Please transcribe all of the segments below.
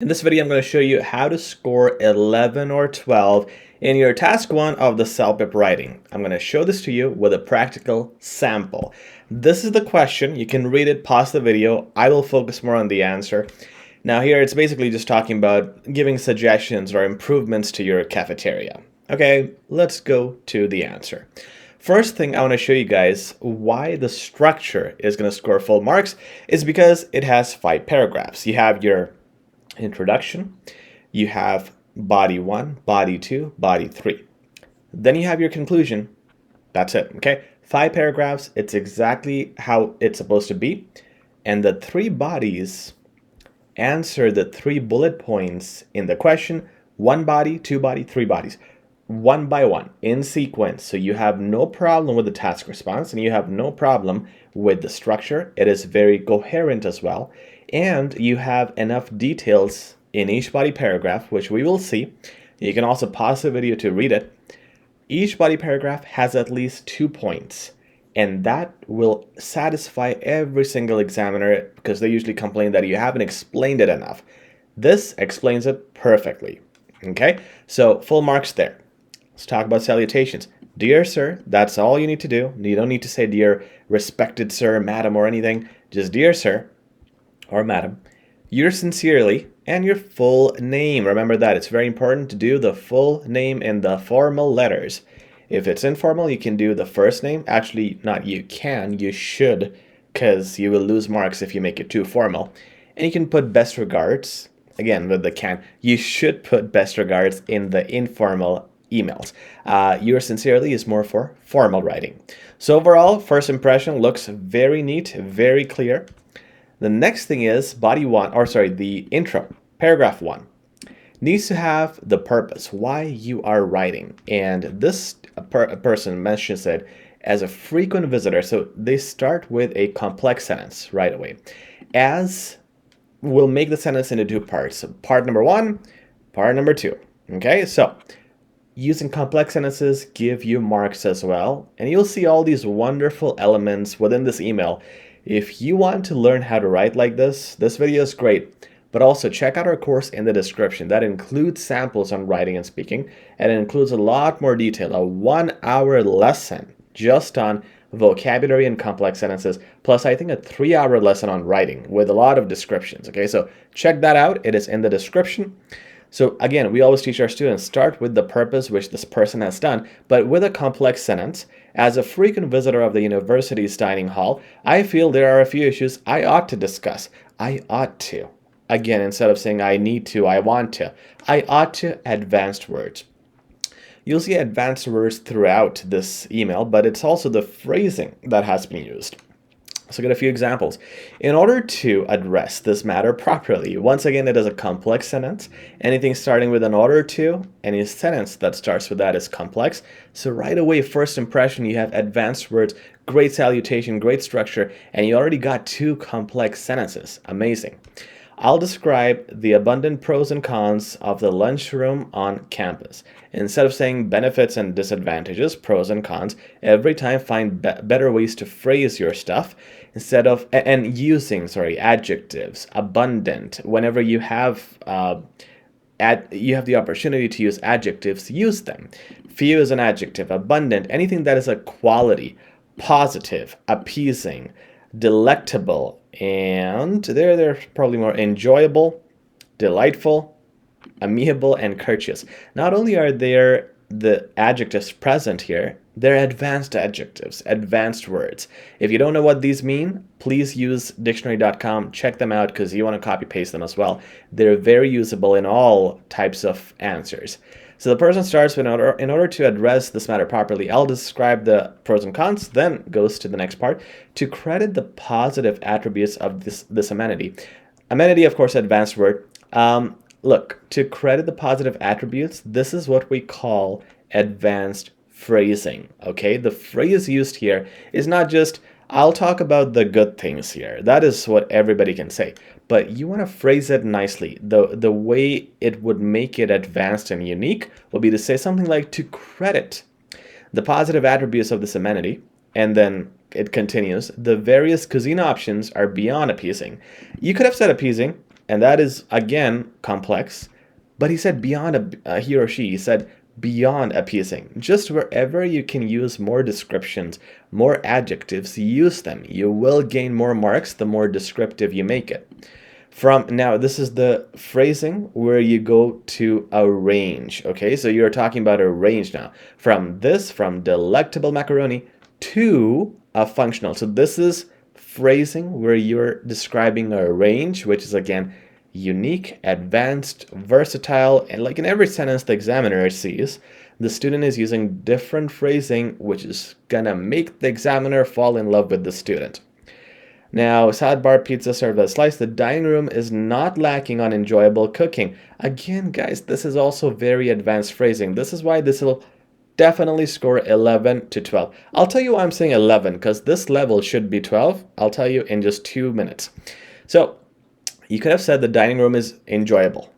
In this video, I'm going to show you how to score 11 or 12 in your task 1 of the CELPIP writing. I'm going to show this to you with a practical sample. This is the question. You can read it, pause the video. I will focus more on the answer. Now here, it's basically just talking about giving suggestions or improvements to your cafeteria. Okay, let's go to the answer. First thing I want to show you guys why the structure is going to score full marks is because it has 5 paragraphs. You have your introduction, you have body 1, body 2, body 3. Then you have your conclusion. That's it, okay? 5 paragraphs, it's exactly how it's supposed to be. And the 3 bodies answer the 3 bullet points in the question: 1 body, 2 body, 3 bodies. One by one, in sequence. So you have no problem with the task response and you have no problem with the structure. It is very coherent as well. And you have enough details in each body paragraph, which we will see. You can also pause the video to read it. Each body paragraph has at least 2 points, and that will satisfy every single examiner because they usually complain that you haven't explained it enough. This explains it perfectly. Okay, so full marks there. Let's talk about salutations. Dear sir, that's all you need to do. You don't need to say dear respected sir, madam, or anything. Just dear sir or madam. Yours sincerely and your full name. Remember that. It's very important to do the full name in the formal letters. If it's informal, you can do the first name. Actually, not you can, you should, because you will lose marks if you make it too formal. And you can put best regards. Again, with the can, you should put best regards in the informal emails. Yours sincerely is more for formal writing. So overall, first impression looks very neat, very clear. The next thing is the intro, paragraph 1. Needs to have the purpose, why you are writing. And this person mentions it as a frequent visitor. So they start with a complex sentence right away. As we'll make the sentence into 2 parts. So part number 1, part number 2. Okay, so using complex sentences give you marks as well. And you'll see all these wonderful elements within this email. If you want to learn how to write like this video is great. But also check out our course in the description. That includes samples on writing and speaking. And it includes a lot more detail. A 1-hour lesson just on vocabulary and complex sentences. Plus, I think a 3-hour lesson on writing with a lot of descriptions. Okay, so check that out. It is in the description. So again, we always teach our students, start with the purpose which this person has done, but with a complex sentence. As a frequent visitor of the university's dining hall, I feel there are a few issues I ought to discuss. I ought to. Again, instead of saying I need to, I want to. I ought to, advanced words. You'll see advanced words throughout this email, but it's also the phrasing that has been used. So get a few examples. In order to address this matter properly, once again, it is a complex sentence. Anything starting with an order to, any sentence that starts with that is complex. So right away, first impression, you have advanced words, great salutation, great structure, and you already got 2 complex sentences. Amazing. I'll describe the abundant pros and cons of the lunchroom on campus. Instead of saying benefits and disadvantages, pros and cons, every time find better ways to phrase your stuff instead of using adjectives. Abundant. Whenever you have the opportunity to use adjectives, use them. Few is an adjective. Abundant, anything that is a quality. Positive, appeasing, delectable, and they're probably more enjoyable, delightful, amiable, and courteous. Not only are there the adjectives present here, they're advanced adjectives, advanced words. If you don't know what these mean, please use dictionary.com. Check them out because you want to copy paste them as well. They're very usable in all types of answers. So the person starts with, in order to address this matter properly, I'll describe the pros and cons, then goes to the next part, to credit the positive attributes of this amenity. Amenity, of course, advanced word. Look, to credit the positive attributes, this is what we call advanced phrasing, okay? The phrase used here is not just, I'll talk about the good things here. That is what everybody can say. But you want to phrase it nicely. The way it would make it advanced and unique will be to say something like, to credit the positive attributes of this amenity, and then it continues, the various cuisine options are beyond appeasing. You could have said appeasing, and that is again complex. But he said beyond he or she said beyond appeasing. Just wherever you can use more descriptions, more adjectives, use them. You will gain more marks the more descriptive you make it. From now, this is the phrasing where you go to a range. Okay, so you're talking about a range now. From delectable macaroni to a functional. So this is phrasing where you're describing a range, which is again unique, advanced, versatile, and like in every sentence the examiner sees, the student is using different phrasing, which is gonna make the examiner fall in love with the student. Now, salad bar, pizza served as slice. The dining room is not lacking on enjoyable cooking. Again, guys, this is also very advanced phrasing. This is why this will definitely score 11 to 12. I'll tell you why I'm saying 11, because this level should be 12. I'll tell you in just 2 minutes. So, you could have said the dining room is enjoyable,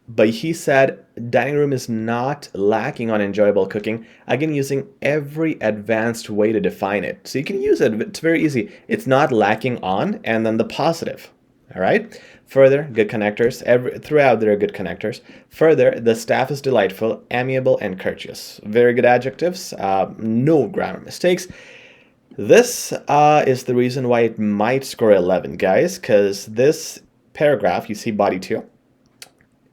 but he said dining room is not lacking on enjoyable cooking, again using every advanced way to define it. So you can use it, it's very easy. It's not lacking on, and then the positive. All right. Further, good connectors. Throughout there are good connectors. Further, the staff is delightful, amiable, and courteous. Very good adjectives. No grammar mistakes. This is the reason why it might score 11, guys, because this paragraph, you see body 2,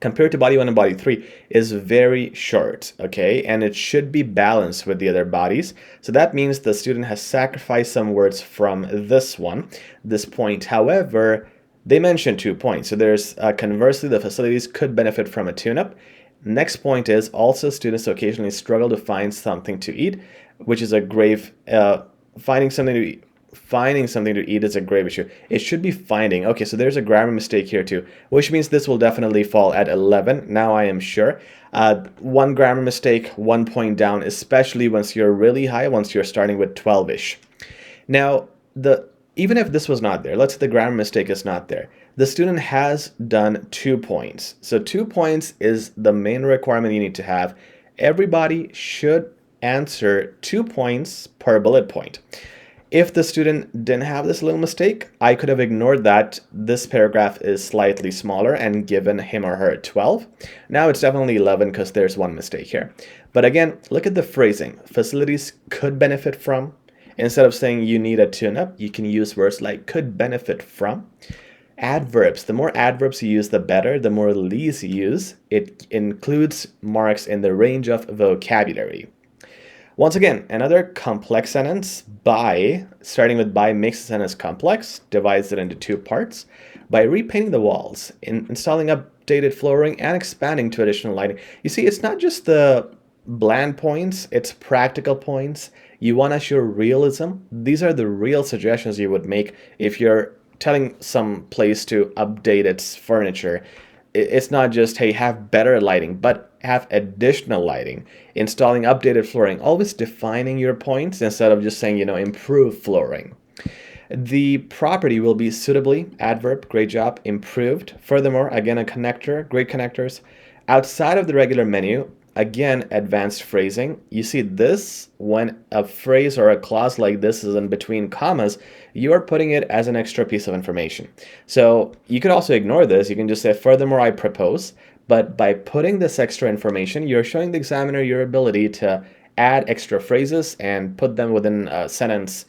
compared to body 1 and body 3, is very short, okay? And it should be balanced with the other bodies. So that means the student has sacrificed some words from this point. However, they mentioned 2 points. So there's conversely, the facilities could benefit from a tune-up. Next point is also students occasionally struggle to find something to eat, which is a grave, finding something to eat is a grave issue. It should be finding. Okay, so there's a grammar mistake here too, which means this will definitely fall at 11. Now I am sure. One grammar mistake, 1 point down, especially once you're really high, once you're starting with 12-ish. Now, even if this was not there, let's say the grammar mistake is not there, the student has done 2 points. So 2 points is the main requirement you need to have. Everybody should answer 2 points per bullet point. If the student didn't have this little mistake, I could have ignored that this paragraph is slightly smaller and given him or her 12. Now it's definitely 11 because there's one mistake here. But again, look at the phrasing. Facilities could benefit from. Instead of saying you need a tune-up, you can use words like could benefit from. Adverbs. The more adverbs you use, the better. The more lees you use, it includes marks in the range of vocabulary. Once again, another complex sentence. By, starting with by, makes the sentence complex, divides it into 2 parts. By repainting the walls, installing updated flooring, and expanding to additional lighting. You see, it's not just the bland points, it's practical points. You want to show realism. These are the real suggestions you would make if you're telling some place to update its furniture. It's not just, hey, have better lighting, but have additional lighting, installing updated flooring, always defining your points instead of just saying, improve flooring. The property will be suitably, adverb, great job, improved. Furthermore, again, a connector, great connectors. Outside of the regular menu, again, advanced phrasing. You see this, when a phrase or a clause like this is in between commas, you are putting it as an extra piece of information. So you could also ignore this. You can just say, furthermore, I propose. But by putting this extra information, you're showing the examiner your ability to add extra phrases and put them within a sentence.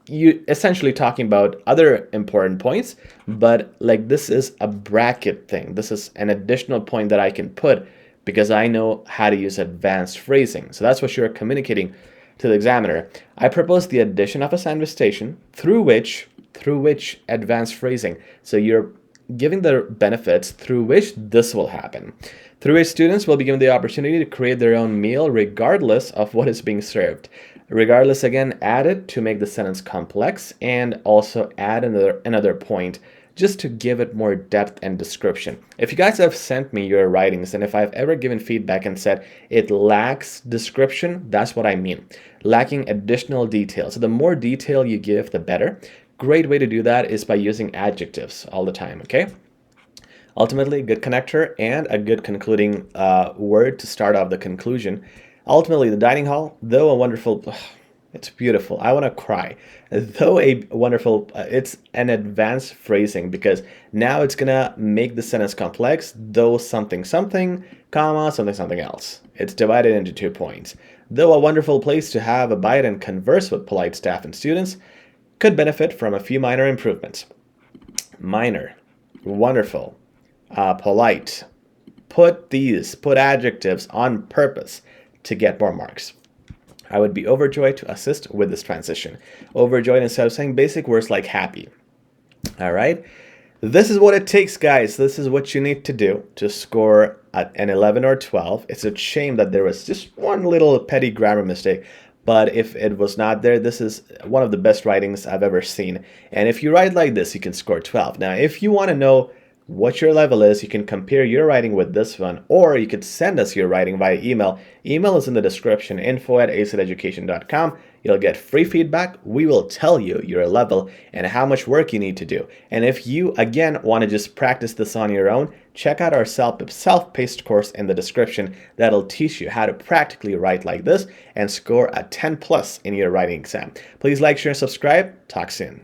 You essentially talking about other important points, but like this is a bracket thing. This is an additional point that I can put because I know how to use advanced phrasing. So that's what you're communicating to the examiner. I propose the addition of a sandwich station through which advanced phrasing. So you're giving the benefits through which this will happen. Through which students will be given the opportunity to create their own meal regardless of what is being served. Regardless, again, added to make the sentence complex, and also add another point just to give it more depth and description. If you guys have sent me your writings, and if I've ever given feedback and said it lacks description, that's what I mean. Lacking additional detail. So the more detail you give, the better. Great way to do that is by using adjectives all the time, okay? Ultimately, good connector and a good concluding word to start off the conclusion. Ultimately, the dining hall, though a wonderful, It's beautiful. I want to cry. Though a wonderful, it's an advanced phrasing because now it's gonna make the sentence complex, though something something, comma, something something else. It's divided into 2 points. Though a wonderful place to have a bite and converse with polite staff and students, could benefit from a few minor improvements. Minor, wonderful, polite. Put adjectives on purpose to get more marks. I would be overjoyed to assist with this transition. Overjoyed instead of saying basic words like happy. All right. This is what it takes, guys. This is what you need to do to score an 11 or 12. It's a shame that there was just one little petty grammar mistake. But if it was not there, this is one of the best writings I've ever seen. And if you write like this, you can score 12. Now, if you want to know what your level is, you can compare your writing with this one, or you could send us your writing via email. Email is in the description, info@hzadeducation.com. You'll get free feedback. We will tell you your level and how much work you need to do. And if you, again, want to just practice this on your own, check out our CELPIP self-paced course in the description that'll teach you how to practically write like this and score a 10+ in your writing exam. Please like, share, and subscribe. Talk soon.